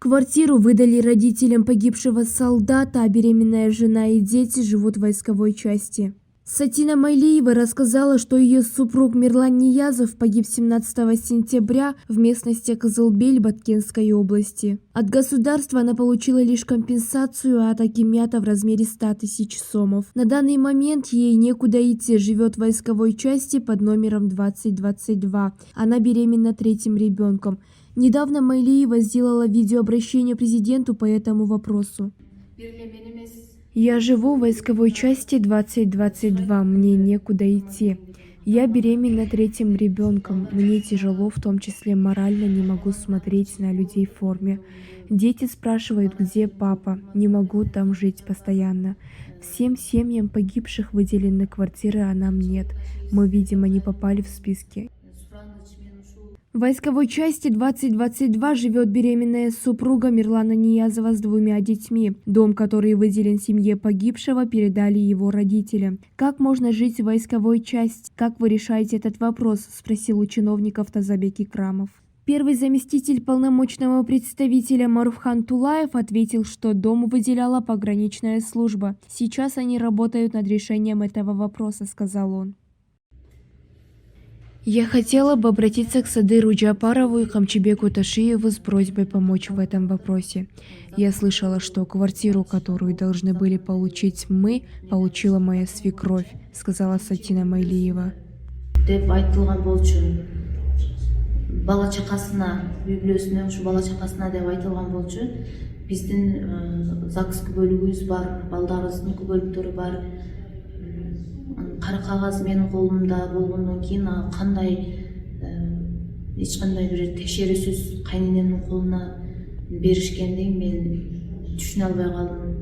Квартиру выдали родителям погибшего солдата, а беременная жена и дети живут в войсковой части. Сатина Майлиева рассказала, что ее супруг Мирлан Ниязов погиб 17 сентября в местности Кызылбель Баткенской области. От государства она получила лишь компенсацию от акимята в размере 100 тысяч сомов. На данный момент ей некуда идти, живет в войсковой части под номером 2022. Она беременна 3-м ребенком. Недавно Майлиева сделала видеообращение президенту по этому вопросу. Я живу в войсковой части 2022, мне некуда идти. Я беременна 3-м ребенком, мне тяжело, в том числе морально, не могу смотреть на людей в форме. Дети спрашивают, где папа, не могу там жить постоянно. Всем семьям погибших выделены квартиры, а нам нет. Мы, видимо, не попали в списки. В войсковой части 2022 живет беременная супруга Мирлана Ниязова с 2 детьми. Дом, который выделен семье погибшего, передали его родителям. Как можно жить в войсковой части? Как вы решаете этот вопрос? Спросил у чиновников Тазабек Икрамов. Первый заместитель полномочного представителя Марувхан Тулаев ответил, что дом выделяла пограничная служба. Сейчас они работают над решением этого вопроса, сказал он. Я хотела бы обратиться к Садыру Джапарову и Камчебеку Ташиеву с просьбой помочь в этом вопросе. Я слышала, что квартиру, которую должны были получить мы, получила моя свекровь, сказала Сатина Майлиева. Бала чакасына, үй-бүлөсүнө, ушу бала чакасына деп айтылган болчу. Биздин ЗАГС күбөлүгүбүз бар, балдарыбыздын күбөлүктөрү бар. Кара кагаз менин колумда болгондон кийин кандай эч кандай бир текшерүүсүз кайненемдин колуна беришкендигин мен түшүнө албай калдым.